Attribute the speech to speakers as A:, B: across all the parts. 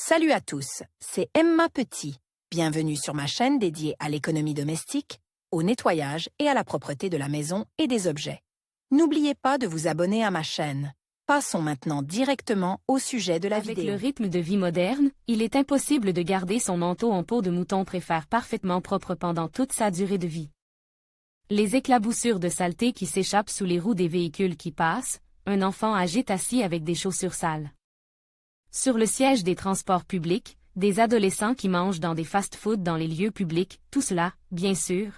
A: Salut à tous, c'est Emma Petit. Bienvenue sur ma chaîne dédiée à l'économie domestique, au nettoyage et à la propreté de la maison et des objets. N'oubliez pas de vous abonner à ma chaîne. Passons maintenant directement au sujet de la vidéo.
B: Avec le rythme de vie moderne, il est impossible de garder son manteau en peau de mouton préfère parfaitement propre pendant toute sa durée de vie. Les éclaboussures de saleté qui s'échappent sous les roues des véhicules qui passent, un enfant agite assis avec des chaussures sales. Sur le siège des transports publics, des adolescents qui mangent dans des fast-foods dans les lieux publics, tout cela, bien sûr,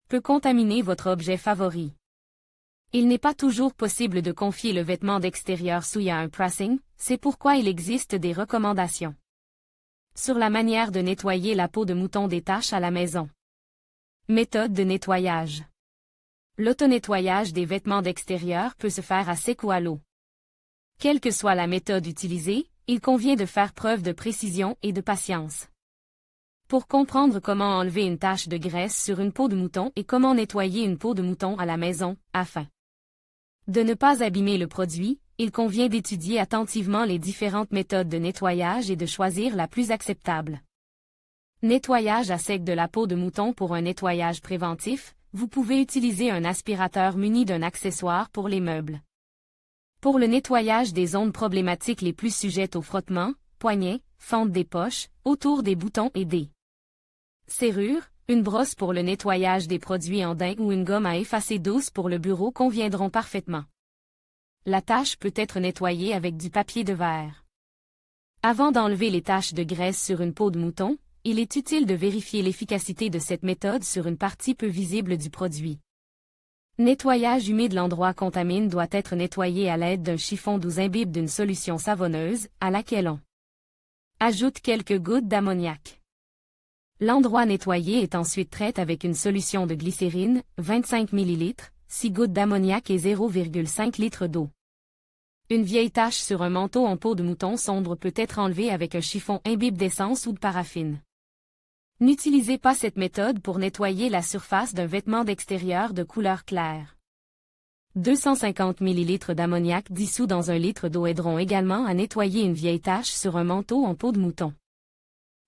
B: peut contaminer votre objet favori. Il n'est pas toujours possible de confier le vêtement d'extérieur souillé à un pressing, c'est pourquoi il existe des recommandations sur la manière de nettoyer la peau de mouton des taches à la maison. Méthode de nettoyage. L'autonettoyage des vêtements d'extérieur peut se faire à sec ou à l'eau. Quelle que soit la méthode utilisée, il convient de faire preuve de précision et de patience. Pour comprendre comment enlever une tache de graisse sur une peau de mouton et comment nettoyer une peau de mouton à la maison, afin de ne pas abîmer le produit, il convient d'étudier attentivement les différentes méthodes de nettoyage et de choisir la plus acceptable. Nettoyage à sec de la peau de mouton. Pour un nettoyage préventif, vous pouvez utiliser un aspirateur muni d'un accessoire pour les meubles. Pour le nettoyage des zones problématiques les plus sujettes au frottement, poignets, fente des poches, autour des boutons et des serrures, une brosse pour le nettoyage des produits en daim ou une gomme à effacer douce pour le bureau conviendront parfaitement. La tache peut être nettoyée avec du papier de verre. Avant d'enlever les taches de graisse sur une peau de mouton, il est utile de vérifier l'efficacité de cette méthode sur une partie peu visible du produit. Nettoyage humide. L'endroit contaminé doit être nettoyé à l'aide d'un chiffon doux imbibe d'une solution savonneuse, à laquelle on ajoute quelques gouttes d'ammoniac. L'endroit nettoyé est ensuite traité avec une solution de glycérine, 25 ml, 6 gouttes d'ammoniac et 0,5 litre d'eau. Une vieille tache sur un manteau en peau de mouton sombre peut être enlevée avec un chiffon imbibe d'essence ou de paraffine. N'utilisez pas cette méthode pour nettoyer la surface d'un vêtement d'extérieur de couleur claire. 250 ml d'ammoniac dissous dans 1 litre d'eau aideront également à nettoyer une vieille tache sur un manteau en peau de mouton.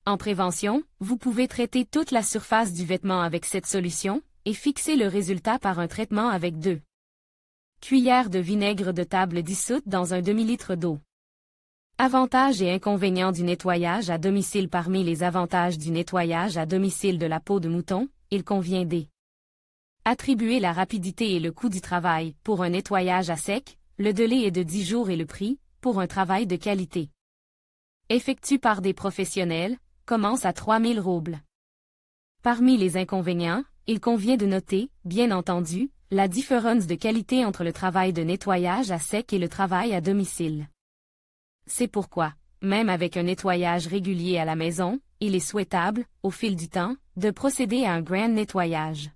B: En prévention, vous pouvez traiter toute la surface du vêtement avec cette solution, et fixer le résultat par un traitement avec 2 cuillères de vinaigre de table dissoute dans un demi-litre d'eau. Avantages et inconvénients du nettoyage à domicile. Parmi les avantages du nettoyage à domicile de la peau de mouton, il convient attribuer la rapidité et le coût du travail. Pour un nettoyage à sec, le délai est de 10 jours et le prix, pour un travail de qualité effectué par des professionnels, commence à 3000 roubles. Parmi les inconvénients, il convient de noter, bien entendu, la différence de qualité entre le travail de nettoyage à sec et le travail à domicile. C'est pourquoi, même avec un nettoyage régulier à la maison, il est souhaitable, au fil du temps, de procéder à un grand nettoyage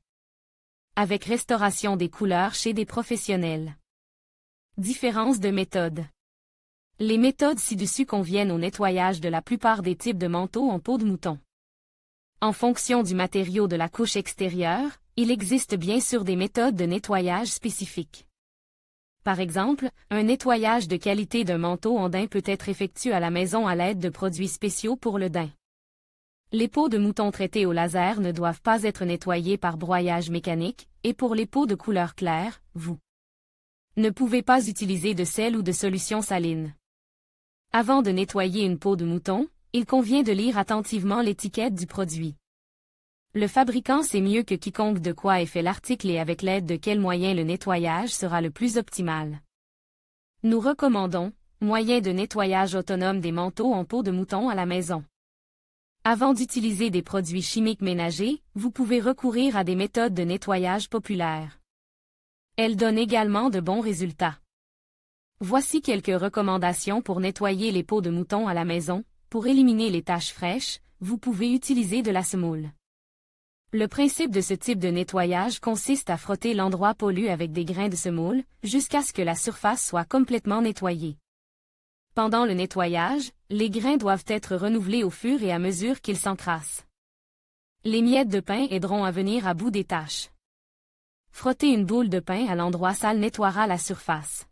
B: avec restauration des couleurs chez des professionnels. Différence de méthode. Les méthodes ci-dessus conviennent au nettoyage de la plupart des types de manteaux en peau de mouton. En fonction du matériau de la couche extérieure, il existe bien sûr des méthodes de nettoyage spécifiques. Par exemple, un nettoyage de qualité d'un manteau en daim peut être effectué à la maison à l'aide de produits spéciaux pour le daim. Les peaux de mouton traitées au laser ne doivent pas être nettoyées par broyage mécanique, et pour les peaux de couleur claire, vous ne pouvez pas utiliser de sel ou de solution saline. Avant de nettoyer une peau de mouton, il convient de lire attentivement l'étiquette du produit. Le fabricant sait mieux que quiconque de quoi est fait l'article et avec l'aide de quel moyen le nettoyage sera le plus optimal. Nous recommandons, moyen de nettoyage autonome des manteaux en peau de mouton à la maison. Avant d'utiliser des produits chimiques ménagers, vous pouvez recourir à des méthodes de nettoyage populaires. Elles donnent également de bons résultats. Voici quelques recommandations pour nettoyer les peaux de mouton à la maison. Pour éliminer les taches fraîches, vous pouvez utiliser de la semoule. Le principe de ce type de nettoyage consiste à frotter l'endroit pollué avec des grains de semoule, jusqu'à ce que la surface soit complètement nettoyée. Pendant le nettoyage, les grains doivent être renouvelés au fur et à mesure qu'ils s'encrassent. Les miettes de pain aideront à venir à bout des taches. Frotter une boule de pain à l'endroit sale nettoiera la surface.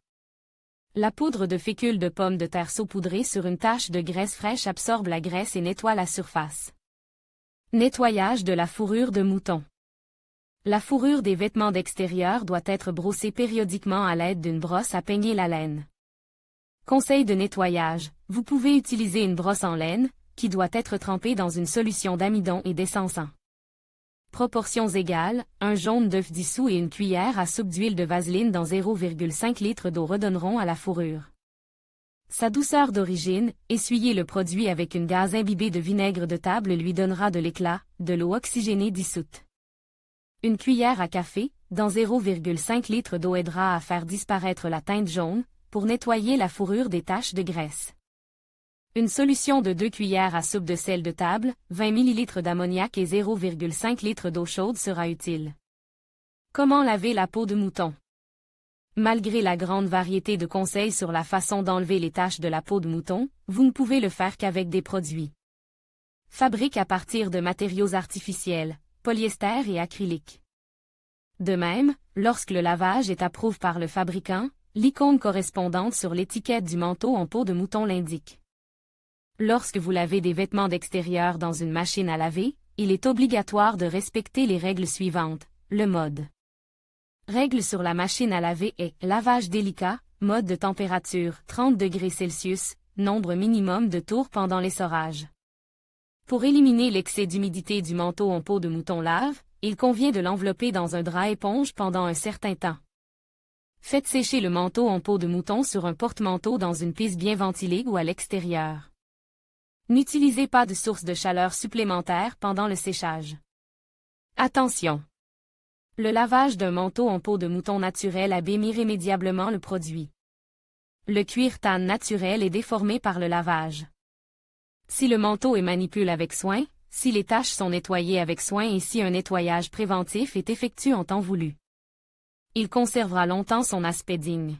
B: La poudre de fécule de pomme de terre saupoudrée sur une tache de graisse fraîche absorbe la graisse et nettoie la surface. Nettoyage de la fourrure de mouton. La fourrure des vêtements d'extérieur doit être brossée périodiquement à l'aide d'une brosse à peigner la laine. Conseil de nettoyage, vous pouvez utiliser une brosse en laine, qui doit être trempée dans une solution d'amidon et d'essence. Proportions égales, un jaune d'œuf dissous et une cuillère à soupe d'huile de vaseline dans 0,5 litre d'eau redonneront à la fourrure sa douceur d'origine. Essuyez le produit avec une gaze imbibée de vinaigre de table lui donnera de l'éclat, de l'eau oxygénée dissoute. Une cuillère à café, dans 0,5 litre d'eau aidera à faire disparaître la teinte jaune, pour nettoyer la fourrure des taches de graisse. Une solution de 2 cuillères à soupe de sel de table, 20 ml d'ammoniac et 0,5 litre d'eau chaude sera utile. Comment laver la peau de mouton? Malgré la grande variété de conseils sur la façon d'enlever les taches de la peau de mouton, vous ne pouvez le faire qu'avec des produits fabriqués à partir de matériaux artificiels, polyester et acrylique. De même, lorsque le lavage est approuvé par le fabricant, l'icône correspondante sur l'étiquette du manteau en peau de mouton l'indique. Lorsque vous lavez des vêtements d'extérieur dans une machine à laver, il est obligatoire de respecter les règles suivantes. Le mode. Règle sur la machine à laver est lavage délicat, mode de température 30 degrés Celsius, nombre minimum de tours pendant l'essorage. Pour éliminer l'excès d'humidité du manteau en peau de mouton lave, il convient de l'envelopper dans un drap éponge pendant un certain temps. Faites sécher le manteau en peau de mouton sur un porte-manteau dans une pièce bien ventilée ou à l'extérieur. N'utilisez pas de source de chaleur supplémentaire pendant le séchage. Attention! Le lavage d'un manteau en peau de mouton naturel abîme irrémédiablement le produit. Le cuir tane naturel est déformé par le lavage. Si le manteau est manipulé avec soin, si les taches sont nettoyées avec soin et si un nettoyage préventif est effectué en temps voulu, il conservera longtemps son aspect digne.